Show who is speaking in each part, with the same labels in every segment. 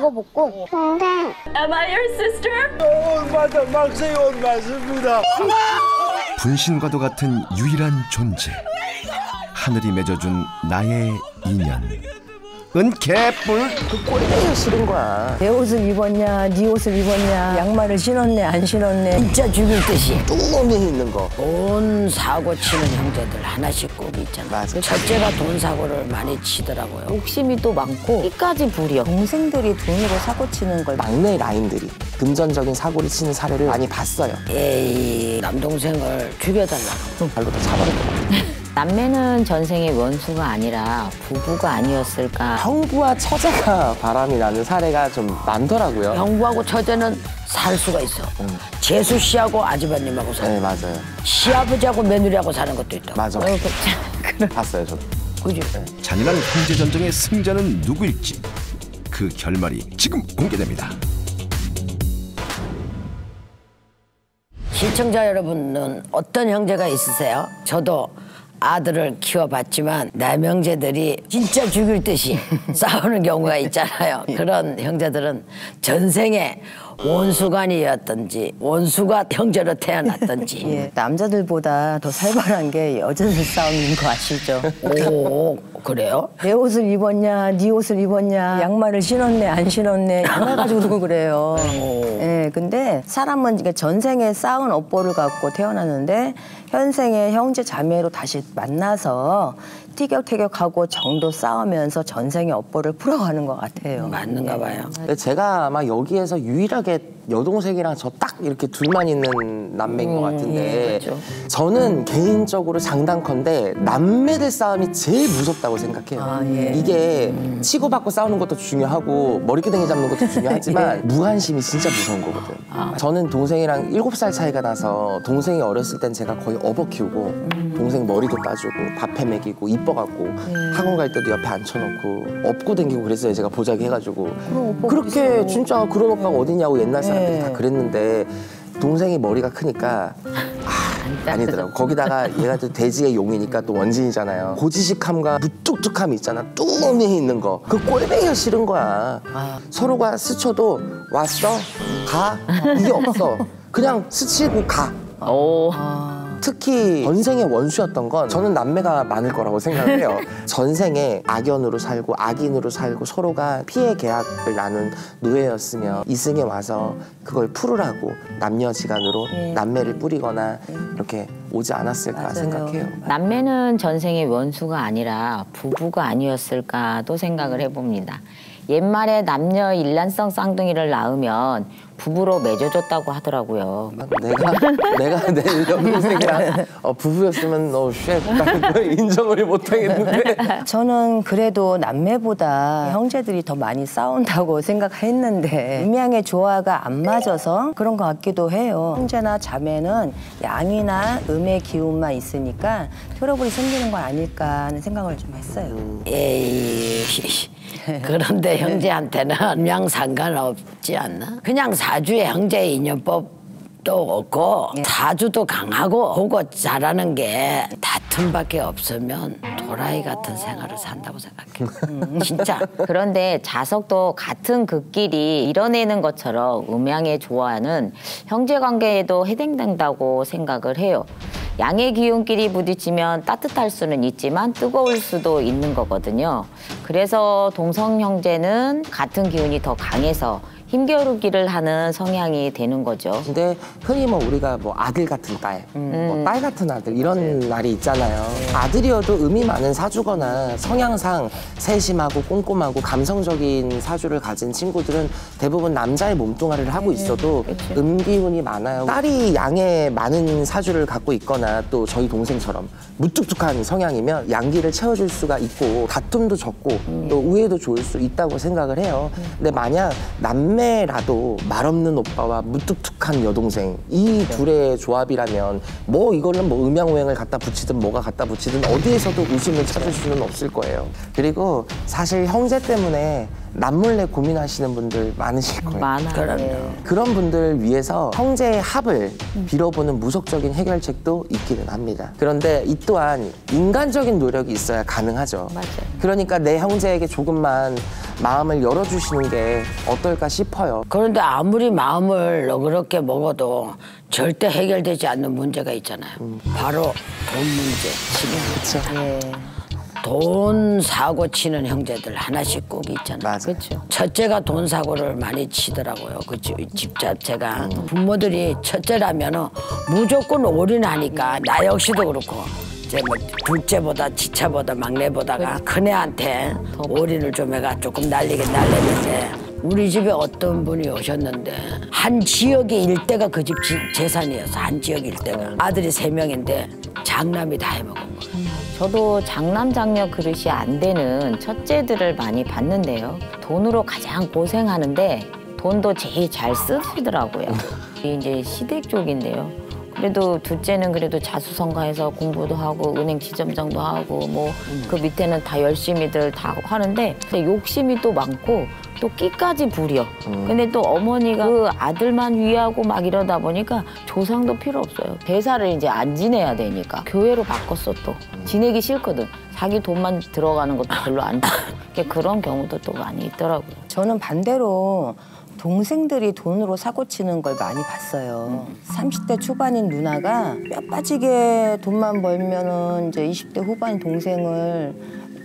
Speaker 1: 묶고 동생.
Speaker 2: Am I your sister?
Speaker 3: 맞아, 막세요 맞습니다.
Speaker 4: 분신과도 같은 유일한 존재. 하늘이 맺어준 나의 인연. 은 개뿔.
Speaker 5: 그 꼴보기 싫은 거야.
Speaker 6: 내 옷을 입었냐, 네 옷을 입었냐, 양말을 신었네, 안 신었네. 진짜 죽일 듯이.
Speaker 5: 뚱놈이 있는 거.
Speaker 6: 돈 사고 치는 형제들 하나씩 꼭 있잖아.
Speaker 5: 맞아.
Speaker 6: 첫째가 돈 사고를 많이 치더라고요. 욕심이 또 많고 끝까지 부려.
Speaker 7: 동생들이 돈으로 사고 치는 걸
Speaker 5: 막내 라인들이 금전적인 사고를 치는 사례를 많이 봤어요.
Speaker 6: 에이, 남동생을 죽여달라고.
Speaker 5: 발로 다 잡아낼 것 같아.
Speaker 7: 남매는 전생의 원수가 아니라 부부가 아니었을까.
Speaker 5: 형부와 처제가 바람이 나는 사례가 좀 많더라고요.
Speaker 6: 형부하고 처제는 살 수가 있어. 재수 씨하고 아주버님하고 사는.
Speaker 5: 네, 맞아요.
Speaker 6: 시아버지하고 며느리하고 사는 것도 있다.
Speaker 5: 맞아. 봤어요, 저도.
Speaker 6: 그지?
Speaker 4: 잔인한 형제 전쟁의 승자는 누구일지 그 결말이 지금 공개됩니다.
Speaker 6: 시청자 여러분은 어떤 형제가 있으세요? 저도 아들을 키워봤지만 남형제들이 진짜 죽일 듯이 싸우는 경우가 있잖아요. 그런 형제들은 전생에 원수간이었던지 원수가 형제로 태어났던지.
Speaker 7: 예, 남자들보다 더 살벌한 게 여자들 싸움인 거 아시죠?
Speaker 6: 오, 그래요?
Speaker 7: 내 옷을 입었냐, 네 옷을 입었냐, 양말을 신었네, 안 신었네, 양말 가지고도 그래요. 예, 근데 사람은 이게 전생에 쌓은 업보를 갖고 태어났는데 현생에 형제 자매로 다시 만나서 티격태격하고 정도 싸우면서 전생의 업보를 풀어가는 것 같아요.
Speaker 6: 맞는가 봐요.
Speaker 5: 근데 제가 아마 여기에서 유일하게 여동생이랑 저 딱 이렇게 둘만 있는 남매인 것 같은데
Speaker 7: 그렇죠.
Speaker 5: 저는 개인적으로 장단컨대 남매들 싸움이 제일 무섭다고 생각해요.
Speaker 7: 예.
Speaker 5: 이게 치고받고 싸우는 것도 중요하고 머리끄댕이 잡는 것도 중요하지만 무관심이 진짜 무서운 거거든. 저는 동생이랑 7살 차이가 나서 동생이 어렸을 땐 제가 거의 업어 키우고 동생 머리도 따주고 밥해 먹이고 이뻐갖고 학원 갈 때도 옆에 앉혀놓고 업고 다니고 그랬어요. 제가 보자기 해가지고 그렇게 진짜 그런 오빠가 어딨냐고 옛날 사람들이 다 그랬는데 동생이 머리가 크니까 아니더라고. 거기다가 얘가 또 돼지의 용이니까 또 원진이잖아요. 고지식함과 무뚝뚝함이 있잖아. 뚱놈이 있는 거. 그 꼴배기가 싫은 거야. 서로가 스쳐도 왔어? 가? 이게 없어. 그냥 스치고 가. 특히 전생의 원수였던 건 저는 남매가 많을 거라고 생각을 해요. 전생에 악연으로 살고 악인으로 살고 서로가 피해 계약을 나눈 노예였으면 이승에 와서 그걸 풀으라고 남녀지간으로 남매를 뿌리거나 이렇게 오지 않았을까 생각해요.
Speaker 7: 남매는 전생의 원수가 아니라 부부가 아니었을까도 생각을 해봅니다. 옛말에 남녀 일란성 쌍둥이를 낳으면 부부로 맺어줬다고 하더라고요.
Speaker 5: 내가 내 여동생이랑 부부였으면 나는 걸 인정을 못하겠는데.
Speaker 7: 저는 그래도 남매보다 형제들이 더 많이 싸운다고 생각했는데 음양의 조화가 안 맞아서 그런 것 같기도 해요. 형제나 자매는 양이나 음의 기운만 있으니까 트러블이 생기는 거 아닐까 하는 생각을 좀 했어요.
Speaker 6: 에이, 그런데 형제한테는 음양 상관없지 않나? 그냥 사주의 형제 인연법도 없고 사주도 강하고 보고 잘하는 게 다툼밖에 없으면 도라이 같은 생활을 산다고 생각해. 진짜.
Speaker 7: 그런데 자석도 같은 극끼리 이뤄내는 것처럼 음양의 조화는 형제관계에도 해당된다고 생각을 해요. 양의 기운끼리 부딪히면 따뜻할 수는 있지만 뜨거울 수도 있는 거거든요. 그래서 동성 형제는 같은 기운이 더 강해서 힘겨루기를 하는 성향이 되는 거죠.
Speaker 5: 근데 흔히 뭐 우리가 뭐 아들 같은 딸, 뭐 딸 같은 아들 이런 말이 있잖아요. 아들이어도 음이 많은 사주거나 성향상 세심하고 꼼꼼하고 감성적인 사주를 가진 친구들은 대부분 남자의 몸뚱아리를 하고 있어도 음기운이 많아요. 딸이 양의 많은 사주를 갖고 있거나 또 저희 동생처럼 무뚝뚝한 성향이면 양기를 채워줄 수가 있고 다툼도 적고 또 우애도 좋을 수 있다고 생각을 해요. 근데 만약 남매라도 말없는 오빠와 무뚝뚝한 여동생 이 둘의 조합이라면 뭐 이거는 뭐 음양오행을 갖다 붙이든 뭐가 갖다 붙이든 어디에서도 웃음을 찾을 수는 없을 거예요. 그리고 사실 형제 때문에 남몰래 고민하시는 분들 많으실 거예요.
Speaker 7: 많아요.
Speaker 5: 그런 분들 위해서 형제의 합을 빌어보는 무속적인 해결책도 있기는 합니다. 그런데 이 또한 인간적인 노력이 있어야 가능하죠.
Speaker 7: 맞아요.
Speaker 5: 그러니까 내 형제에게 조금만 마음을 열어주시는 게 어떨까 싶어요.
Speaker 1: 그런데 아무리 마음을 너그럽게 먹어도 절대 해결되지 않는 문제가 있잖아요. 바로 돈 문제, 지금.
Speaker 5: 그렇죠.
Speaker 1: 돈 사고 치는 형제들 하나씩 꼭 있잖아요.
Speaker 5: 맞아요.
Speaker 7: 그렇죠.
Speaker 1: 첫째가 돈 사고를 많이 치더라고요. 그 집 자체가. 부모들이 첫째라면은 무조건 올인하니까 나 역시도 그렇고 이제 뭐 둘째보다 지차보다 막내보다가 큰애한테 올인을 좀 해가 조금 날리긴 날렸는데 우리 집에 어떤 분이 오셨는데 한 지역의 일대가 그 집 재산이었어. 한 지역 일대가. 아들이 3명인데 장남이 다 해먹은 거예요.
Speaker 7: 저도 장남 장녀 그릇이 안 되는 첫째들을 많이 봤는데요. 돈으로 가장 고생하는데 돈도 제일 잘 쓰시더라고요. 이제 시댁 쪽인데요. 그래도 둘째는 그래도 자수성가해서 공부도 하고 은행 지점장도 하고 뭐 그 밑에는 다 열심히들 다 하는데 욕심이 또 많고 또 끼까지 부려. 근데 또 어머니가 그 아들만 위하고 막 이러다 보니까 조상도 필요 없어요. 대사를 이제 안 지내야 되니까 교회로 바꿨어 또. 지내기 싫거든. 자기 돈만 들어가는 것도 별로 안 좋아. 그런 경우도 또 많이 있더라고요.
Speaker 6: 저는 반대로 동생들이 돈으로 사고 치는 걸 많이 봤어요. 30대 초반인 누나가 뼈 빠지게 돈만 벌면은 이제 20대 후반 동생을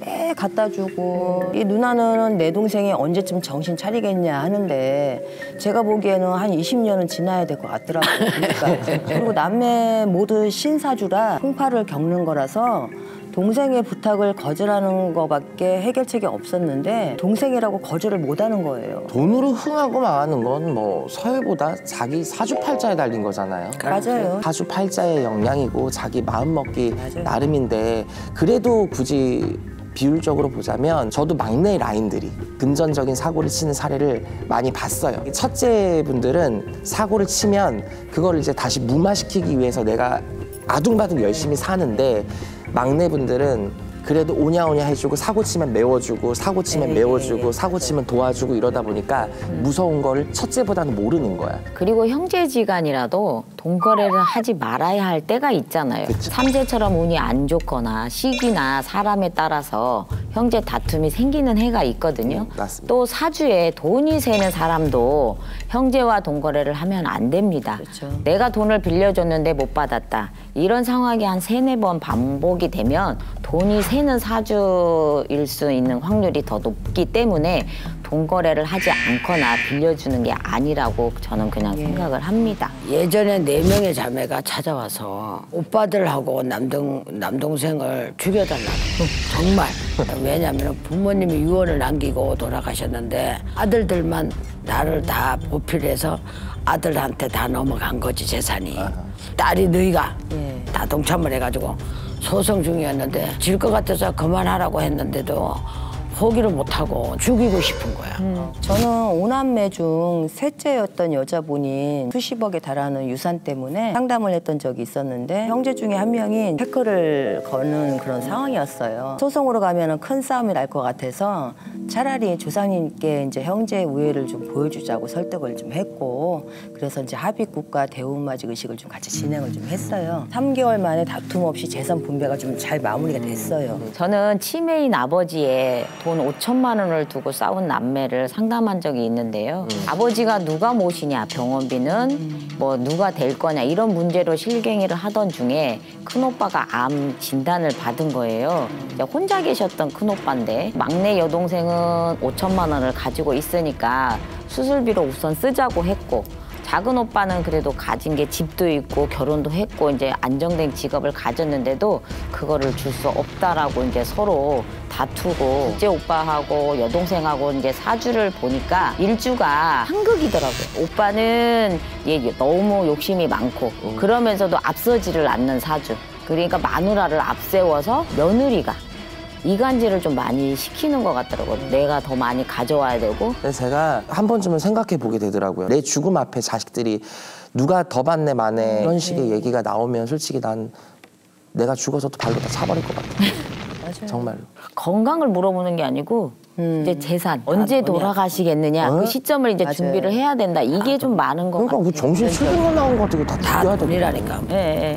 Speaker 6: 매 갖다 주고 이 누나는 내 동생이 언제쯤 정신 차리겠냐 하는데 제가 보기에는 한 20년은 지나야 될 것 같더라고요. 그러니까 그리고 남매 모두 신사주라 풍파를 겪는 거라서 동생의 부탁을 거절하는 거밖에 해결책이 없었는데 동생이라고 거절을 못하는 거예요.
Speaker 5: 돈으로 흥하고 망하는 건 뭐 서열보다 자기 사주팔자에 달린 거잖아요.
Speaker 6: 맞아요.
Speaker 5: 사주팔자의 영향이고 자기 마음먹기
Speaker 6: 맞아요.
Speaker 5: 나름인데 그래도 굳이 비율적으로 보자면 저도 막내 라인들이 금전적인 사고를 치는 사례를 많이 봤어요. 첫째 분들은 사고를 치면 그걸 이제 다시 무마시키기 위해서 내가 아둥바둥 열심히 사는데 막내분들은 그래도 오냐오냐 해주고 사고 치면 메워주고 사고 치면 메워주고 사고 치면 도와주고 이러다 보니까 무서운 거를 첫째보다는 모르는 거야.
Speaker 7: 그리고 형제지간이라도 돈거래를 하지 말아야 할 때가 있잖아요.
Speaker 5: 그쵸.
Speaker 7: 삼재처럼 운이 안 좋거나 시기나 사람에 따라서 형제 다툼이 생기는 해가 있거든요.
Speaker 5: 맞습니다.
Speaker 7: 또 사주에 돈이 새는 사람도 형제와 돈거래를 하면 안 됩니다.
Speaker 6: 그렇죠.
Speaker 7: 내가 돈을 빌려줬는데 못 받았다. 이런 상황이 한 3-4번 반복이 되면 돈이 새는 사주일 수 있는 확률이 더 높기 때문에 돈거래를 하지 않거나 빌려주는 게 아니라고 저는 그냥 생각을 합니다.
Speaker 1: 예전에 4명의 자매가 찾아와서 오빠들하고 남동생을 죽여달라고. 정말. 왜냐하면 부모님이 유언을 남기고 돌아가셨는데 아들들만 나를 다 보필해서 아들한테 다 넘어간 거지 재산이. 딸이 너희가 다 동참을 해가지고 소송 중이었는데 질 것 같아서 그만하라고 했는데도 포기를 못하고 죽이고 싶은 거야.
Speaker 6: 저는 5남매 중 셋째였던 여자분이 수십억에 달하는 유산 때문에 상담을 했던 적이 있었는데 형제 중에 한 명이 태클을 거는 그런 상황이었어요. 소송으로 가면 큰 싸움이 날 것 같아서 차라리 조상님께 이제 형제 우애를 좀 보여주자고 설득을 좀 했고 그래서 이제 합의국과 대운마직 의식을 좀 같이 진행을 좀 했어요. 3개월 만에 다툼 없이 재산 분배가 좀 잘 마무리가 됐어요.
Speaker 7: 저는 치매인 아버지의 돈 5천만 원을 두고 싸운 남매를 상담한 적이 있는데요. 아버지가 누가 모시냐, 병원비는 뭐 누가 될 거냐 이런 문제로 실갱이를 하던 중에 큰오빠가 암 진단을 받은 거예요. 이제 혼자 계셨던 큰오빠인데 막내 여동생은 5천만 원을 가지고 있으니까 수술비로 우선 쓰자고 했고 작은 오빠는 그래도 가진 게 집도 있고 결혼도 했고 이제 안정된 직업을 가졌는데도 그거를 줄 수 없다라고 이제 서로 다투고 둘째 오빠하고 여동생하고 이제 사주를 보니까 일주가 한극이더라고요. 오빠는 얘 너무 욕심이 많고 그러면서도 앞서지를 않는 사주. 그러니까 마누라를 앞세워서 며느리가 이간질을 좀 많이 시키는 것 같더라고요. 내가 더 많이 가져와야 되고.
Speaker 5: 근데 제가 한 번쯤은 생각해 보게 되더라고요. 내 죽음 앞에 자식들이 누가 더 받네 마네 이런 식의 얘기가 나오면 솔직히 난 내가 죽어서도 발로 다 차버릴 것 같아요.
Speaker 6: 맞아요.
Speaker 5: 정말로.
Speaker 7: 건강을 물어보는 게 아니고 이제 재산 언제 돌아가시겠느냐 그 시점을 이제
Speaker 6: 맞아요.
Speaker 7: 준비를 해야 된다. 이게 좀 많은 것
Speaker 5: 그러니까
Speaker 7: 같아요.
Speaker 5: 그 정신 700년 나온 것 같은 거다
Speaker 1: 다 돈이라니까.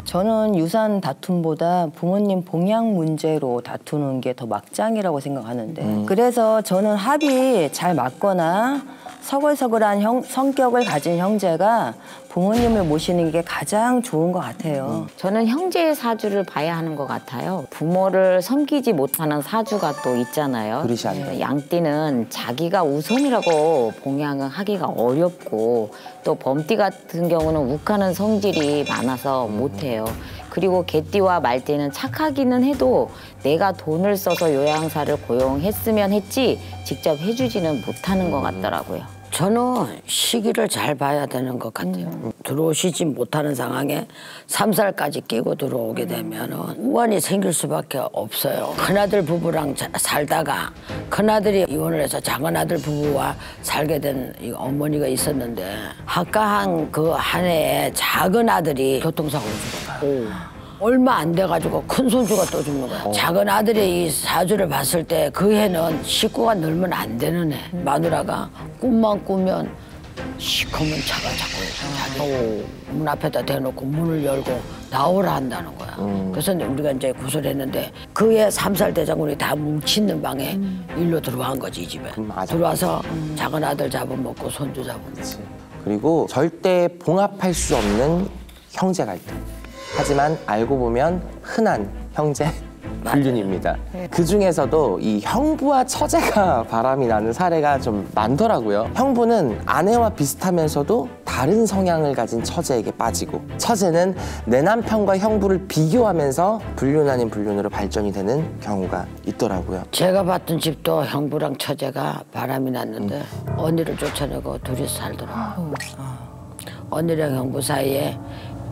Speaker 6: 저는 유산 다툼보다 부모님 봉양 문제로 다투는 게 더 막장이라고 생각하는데 그래서 저는 합이 잘 맞거나 서글서글한 성격을 가진 형제가 부모님을 모시는 게 가장 좋은 것 같아요.
Speaker 7: 저는 형제의 사주를 봐야 하는 것 같아요. 부모를 섬기지 못하는 사주가 또 있잖아요.
Speaker 5: 그릇이 안 돼.
Speaker 7: 양띠는 자기가 우선이라고 봉양을 하기가 어렵고 또 범띠 같은 경우는 욱하는 성질이 많아서 못해요. 그리고 개띠와 말띠는 착하기는 해도 내가 돈을 써서 요양사를 고용했으면 했지 직접 해주지는 못하는 것 같더라고요.
Speaker 1: 저는 시기를 잘 봐야 되는 것 같아요. 들어오시지 못하는 상황에 3살까지 끼고 들어오게 되면은 우환이 생길 수밖에 없어요. 큰아들 부부랑 살다가 큰아들이 이혼을 해서 작은아들 부부와 살게 된 이 어머니가 있었는데 학가한 그 한 해에 작은아들이 교통사고로 죽어요. 얼마 안 돼가지고 큰 손주가 또 죽는 거야. 작은 아들의 이 사주를 봤을 때 그 해는 식구가 늘면 안 되는 해. 마누라가 꿈만 꾸면 시커먼 차가 자꾸 문 앞에다 대놓고 문을 열고 나오라 한다는 거야. 그래서 우리가 이제 구설했는데 그 해 3살 대장군이 다 뭉치는 방에 일로 들어간 거지, 이 집에.
Speaker 5: 맞아.
Speaker 1: 들어와서 작은 아들 잡아먹고 손주 잡아먹고.
Speaker 5: 그리고 절대 봉합할 수 없는 형제 갈등. 하지만 알고 보면 흔한 형제 불륜입니다. 그 중에서도 이 형부와 처제가 바람이 나는 사례가 좀 많더라고요. 형부는 아내와 비슷하면서도 다른 성향을 가진 처제에게 빠지고 처제는 내 남편과 형부를 비교하면서 불륜 아닌 불륜으로 발전이 되는 경우가 있더라고요.
Speaker 1: 제가 봤던 집도 형부랑 처제가 바람이 났는데 언니를 쫓아내고 둘이 살더라고요. 언니랑 형부 사이에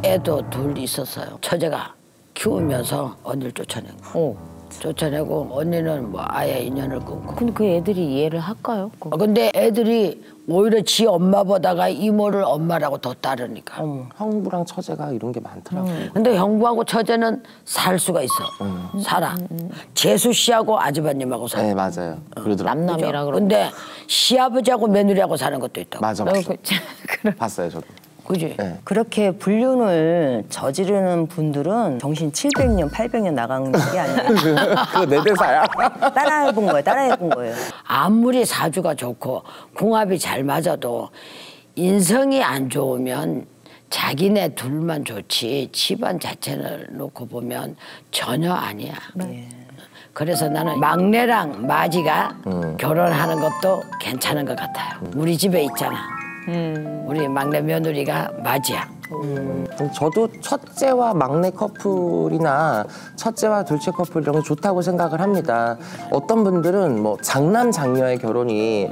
Speaker 1: 애도 둘 있었어요. 처제가 키우면서 언니를 쫓아내고 쫓아내고 언니는 뭐 아예 인연을 끊고.
Speaker 7: 근데 그 애들이 이해를 할까요?
Speaker 1: 근데 애들이 오히려 지 엄마보다가 이모를 엄마라고 더 따르니까.
Speaker 5: 형부랑 처제가 이런 게 많더라고요.
Speaker 1: 근데 형부하고 처제는 살 수가 있어. 살아. 재수 씨하고 아주버님하고 살아.
Speaker 5: 네, 맞아요. 그러더라고요.
Speaker 7: 남남이라 그러고.
Speaker 1: 근데 시아버지하고 며느리하고 사는 것도 있다고.
Speaker 5: 맞아. 봤어요, 저도.
Speaker 1: 그지?
Speaker 5: 네.
Speaker 6: 그렇게 불륜을 저지르는 분들은 정신 700년, 800년 나간 게 아니에요.
Speaker 5: 그거 내 대사야.
Speaker 6: 따라해본 거예요. 따라해본 거예요.
Speaker 1: 아무리 사주가 좋고 궁합이 잘 맞아도 인성이 안 좋으면 자기네 둘만 좋지 집안 자체를 놓고 보면 전혀 아니야. 그래서 나는 막내랑 마지가 결혼하는 것도 괜찮은 것 같아요. 우리 집에 있잖아. 우리 막내 며느리가 마지야.
Speaker 5: 저도 첫째와 막내 커플이나 첫째와 둘째 커플 이런 게 좋다고 생각을 합니다. 어떤 분들은 뭐 장남 장녀의 결혼이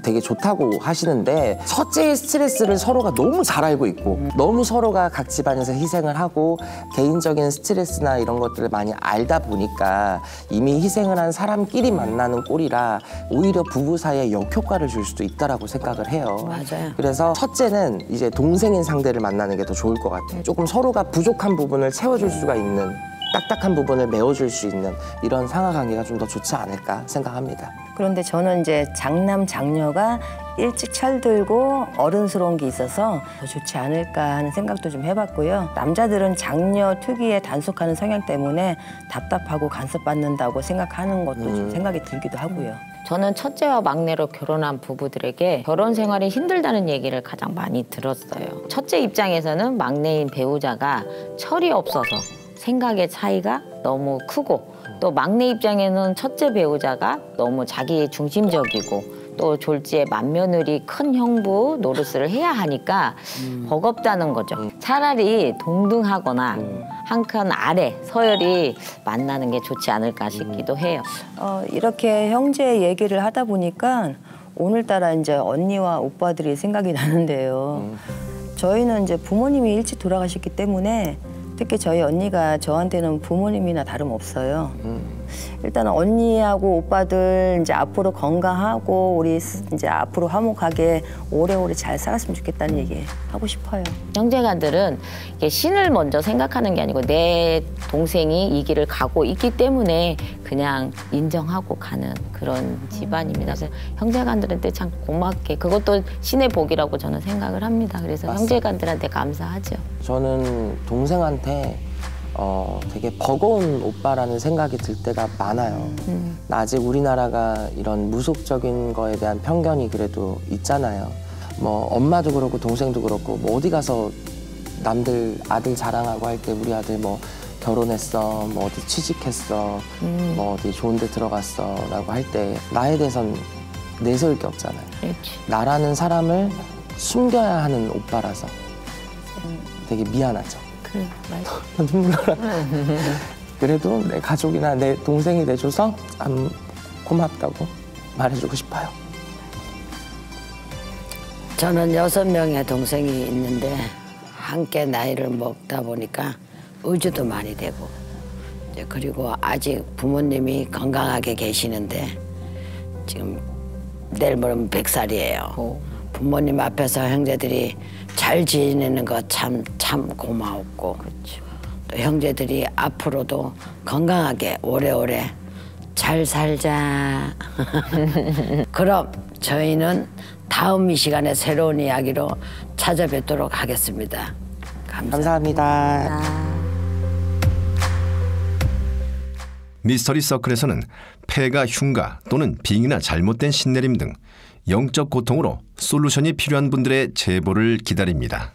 Speaker 5: 되게 좋다고 하시는데 첫째의 스트레스를 서로가 너무 잘 알고 있고 너무 서로가 각 집안에서 희생을 하고 개인적인 스트레스나 이런 것들을 많이 알다 보니까 이미 희생을 한 사람끼리 만나는 꼴이라 오히려 부부 사이에 역효과를 줄 수도 있다라고 생각을 해요.
Speaker 1: 맞아요.
Speaker 5: 그래서 첫째는 이제 동생인 상대를 만나는 게 더 좋을 것 같아요. 조금 서로가 부족한 부분을 채워줄 수가 있는 딱딱한 부분을 메워줄 수 있는 이런 상하관계가 좀 더 좋지 않을까 생각합니다.
Speaker 6: 그런데 저는 이제 장남 장녀가 일찍 철들고 어른스러운 게 있어서 더 좋지 않을까 하는 생각도 좀 해봤고요. 남자들은 장녀 특유의 단속하는 성향 때문에 답답하고 간섭받는다고 생각하는 것도 좀 생각이 들기도 하고요.
Speaker 7: 저는 첫째와 막내로 결혼한 부부들에게 결혼 생활이 힘들다는 얘기를 가장 많이 들었어요. 첫째 입장에서는 막내인 배우자가 철이 없어서 생각의 차이가 너무 크고 또 막내 입장에는 첫째 배우자가 너무 자기 중심적이고 또 졸지에 맏며느리 큰 형부 노릇을 해야 하니까 버겁다는 거죠. 차라리 동등하거나 한 칸 아래 서열이 만나는 게 좋지 않을까 싶기도 해요.
Speaker 6: 이렇게 형제 얘기를 하다 보니까 오늘따라 이제 언니와 오빠들이 생각이 나는데요. 저희는 이제 부모님이 일찍 돌아가셨기 때문에 특히 저희 언니가 저한테는 부모님이나 다름없어요. 일단은 언니하고 오빠들 이제 앞으로 건강하고 우리 이제 앞으로 화목하게 오래오래 잘 살았으면 좋겠다는 얘기 하고 싶어요.
Speaker 7: 형제간들은 이게 신을 먼저 생각하는 게 아니고 내 동생이 이 길을 가고 있기 때문에 그냥 인정하고 가는 그런 집안입니다. 그래서 형제간들한테 참 고맙게 그것도 신의 복이라고 저는 생각을 합니다. 그래서
Speaker 5: 맞습니다.
Speaker 7: 형제간들한테 감사하죠.
Speaker 5: 저는 동생한테 되게 버거운 오빠라는 생각이 들 때가 많아요. 아직 우리나라가 이런 무속적인 거에 대한 편견이 그래도 있잖아요. 뭐 엄마도 그렇고 동생도 그렇고 뭐 어디 가서 남들 아들 자랑하고 할 때 우리 아들 뭐 결혼했어, 뭐 어디 취직했어, 뭐 어디 좋은 데 들어갔어 라고 할 때 나에 대해선 내세울 게 없잖아요.
Speaker 7: 그렇지.
Speaker 5: 나라는 사람을 숨겨야 하는 오빠라서 되게 미안하죠.
Speaker 7: 그래, 맞아.
Speaker 5: 눈물 나. 그래도 내 가족이나 내 동생이 돼줘서 참 고맙다고 말해주고 싶어요.
Speaker 1: 저는 6명의 동생이 있는데 함께 나이를 먹다 보니까 의지도 많이 되고 이제 그리고 아직 부모님이 건강하게 계시는데 지금 내일 모레면 100살이에요. 부모님 앞에서 형제들이 잘 지내는 거 참 고마웠고 또 형제들이 앞으로도 건강하게 오래오래 잘 살자. 그럼 저희는 다음 이 시간에 새로운 이야기로 찾아뵙도록 하겠습니다.
Speaker 5: 감사합니다.
Speaker 4: 미스터리 서클에서는 폐가 흉가 또는 빙이나 잘못된 신내림 등 영적 고통으로 솔루션이 필요한 분들의 제보를 기다립니다.